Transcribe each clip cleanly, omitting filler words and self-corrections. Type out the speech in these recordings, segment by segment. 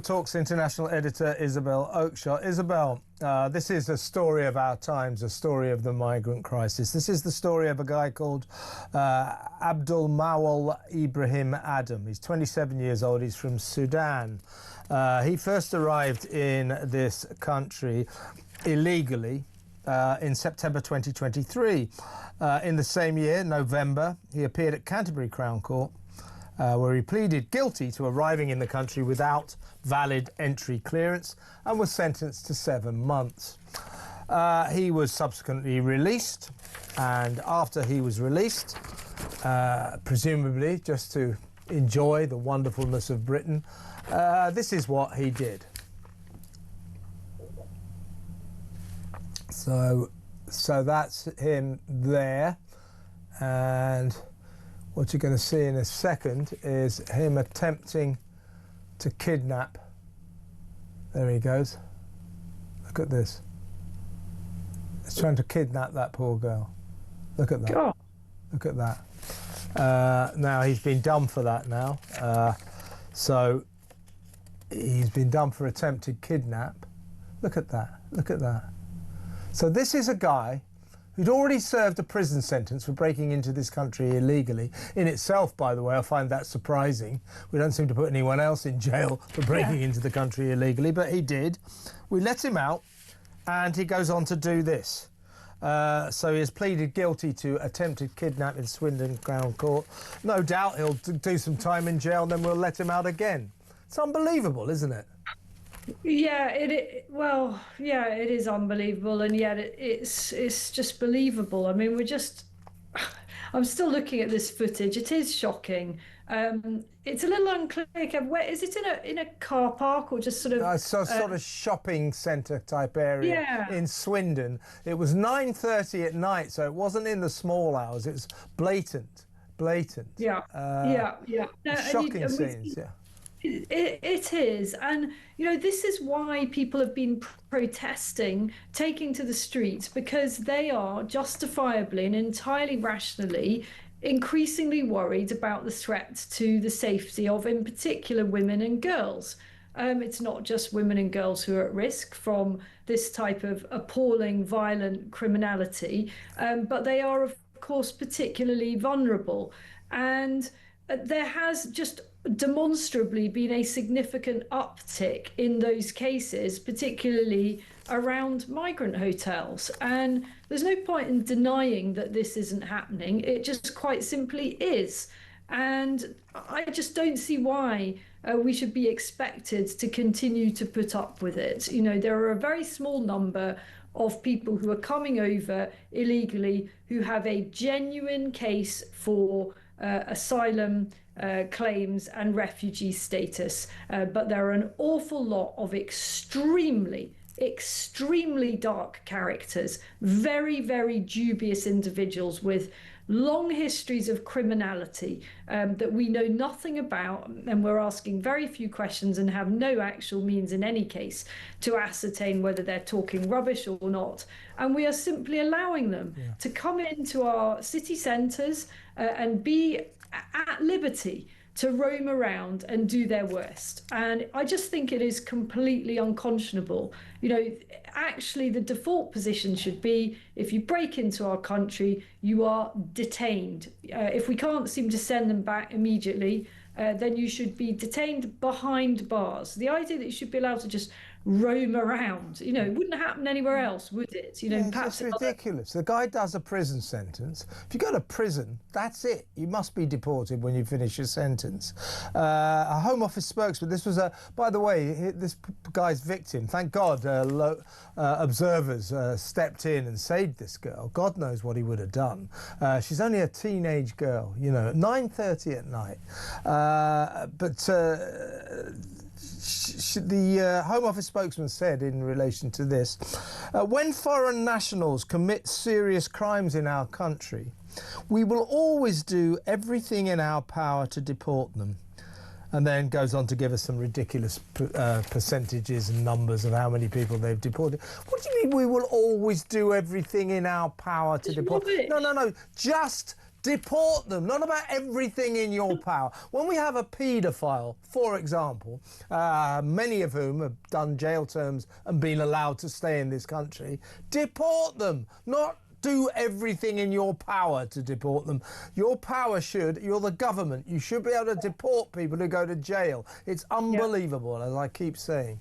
Talks international editor Isabel Oakeshott. Isabel, this is a story of our times, a story of the migrant crisis. This is the story of a guy called Abdulmawal Ibrahim Adam. He's 27 years old. He's from Sudan. He first arrived in this country illegally in September 2023. In the same year, November, he appeared at Canterbury Crown Court, where he pleaded guilty to arriving in the country without valid entry clearance and was sentenced to 7 months. He was subsequently released, and after he was released, presumably just to enjoy the wonderfulness of Britain, this is what he did. So that's him there, and what you're going to see in a second is him attempting to kidnap. There he goes. Look at this. He's trying to kidnap that poor girl. Look at that. God. Look at that. Now he's been done for that now. So he's been done for attempted kidnap. Look at that. Look at that. So this is a guy who'd already served a prison sentence for breaking into this country illegally. In itself, by the way, I find that surprising. We don't seem to put anyone else in jail for breaking into the country illegally, but he did. We let him out, and he goes on to do this. So he has pleaded guilty to attempted kidnap in Swindon Crown Court. No doubt he'll do some time in jail, and then we'll let him out again. It's unbelievable, isn't it? Yeah, it is unbelievable, and yet it's just believable. I mean, I'm still looking at this footage. It is shocking. It's a little unclear. Where is it, in a car park or just sort of? Sort of shopping centre type area in Swindon. It was 9:30 at night, so it wasn't in the small hours. It was blatant. Yeah. No, shocking scenes. Yeah. It is, and you know, this is why people have been protesting, taking to the streets, because they are justifiably and entirely rationally increasingly worried about the threat to the safety of, in particular, women and girls. It's not just women and girls who are at risk from this type of appalling, violent criminality, but they are, of course, particularly vulnerable. And there has just demonstrably been a significant uptick in those cases, particularly around migrant hotels. And there's no point in denying that this isn't happening. It just quite simply is. And I just don't see why we should be expected to continue to put up with it. You know, there are a very small number of people who are coming over illegally who have a genuine case for asylum claims and refugee status, but there are an awful lot of extremely dark characters, very, very dubious individuals with long histories of criminality that we know nothing about, and we're asking very few questions and have no actual means in any case to ascertain whether they're talking rubbish or not. And we are simply allowing them to come into our city centres and be at liberty to roam around and do their worst. And I just think it is completely unconscionable. You know, actually the default position should be, if you break into our country, you are detained. If we can't seem to send them back immediately, then you should be detained behind bars. The idea that you should be allowed to just roam around, you know, it wouldn't happen anywhere else, would it? You know, perhaps it's ridiculous. The guy does a prison sentence. If you go to prison, that's it. You must be deported when you finish your sentence. A Home Office spokesman, this was by the way, this guy's victim, thank God, observers stepped in and saved this girl. God knows what he would have done. She's only a teenage girl, you know, at 9:30 at night. The Home Office spokesman said in relation to this, when foreign nationals commit serious crimes in our country, we will always do everything in our power to deport them. And then goes on to give us some ridiculous percentages and numbers of how many people they've deported. What do you mean we will always do everything in our power to deport? No. Just Deport them, not about everything in your power. When we have a paedophile, for example, many of whom have done jail terms and been allowed to stay in this country, deport them, not do everything in your power to deport them. Your power you're the government, you should be able to deport people who go to jail. It's unbelievable, as I keep saying.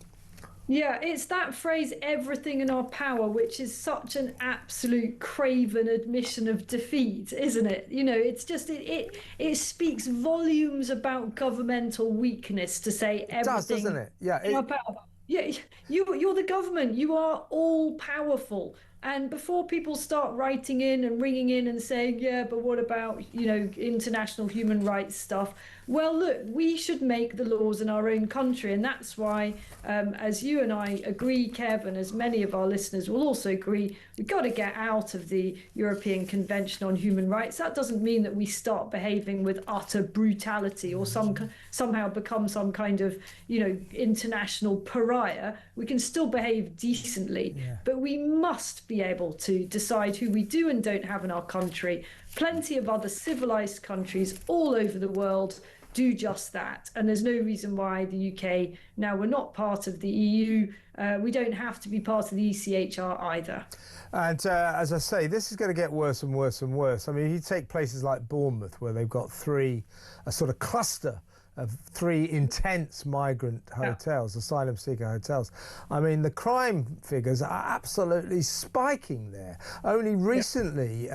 Yeah, it's that phrase, everything in our power, which is such an absolute craven admission of defeat, isn't it? You know, it's just, it speaks volumes about governmental weakness to say everything. It does, doesn't it? Yeah. In our power. Yeah, you're the government. You are all powerful. And before people start writing in and ringing in and saying, yeah, but what about, you know, international human rights stuff? Well, look, we should make the laws in our own country. And that's why, as you and I agree, Kev, and as many of our listeners will also agree, we've got to get out of the European Convention on Human Rights. That doesn't mean that we start behaving with utter brutality or somehow become some kind of, you know, international pariah. We can still behave decently, but we must be able to decide who we do and don't have in our country. Plenty of other civilized countries all over the world do just that, and there's no reason why the UK, now we're not part of the EU, we don't have to be part of the ECHR either. And as I say, this is going to get worse and worse and worse. I mean, you take places like Bournemouth, where they've got a sort of cluster of 3 intense migrant hotels, asylum seeker hotels. I mean, the crime figures are absolutely spiking there. Only recently,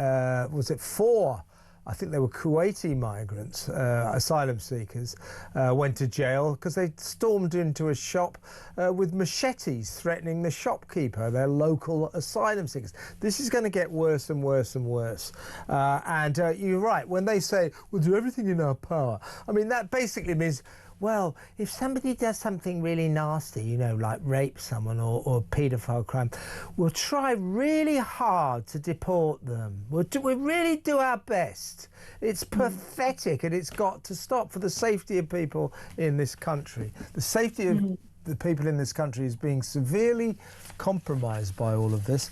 was it 4? I think they were Kuwaiti migrants, asylum seekers, went to jail because they stormed into a shop with machetes threatening the shopkeeper, their local asylum seekers. This is going to get worse and worse and worse. And you're right, when they say, we'll do everything in our power, I mean, that basically means, well, if somebody does something really nasty, you know, like rape someone or paedophile crime, we'll try really hard to deport them. We'll really do our best. It's pathetic, and it's got to stop for the safety of people in this country. The safety of the people in this country is being severely compromised by all of this.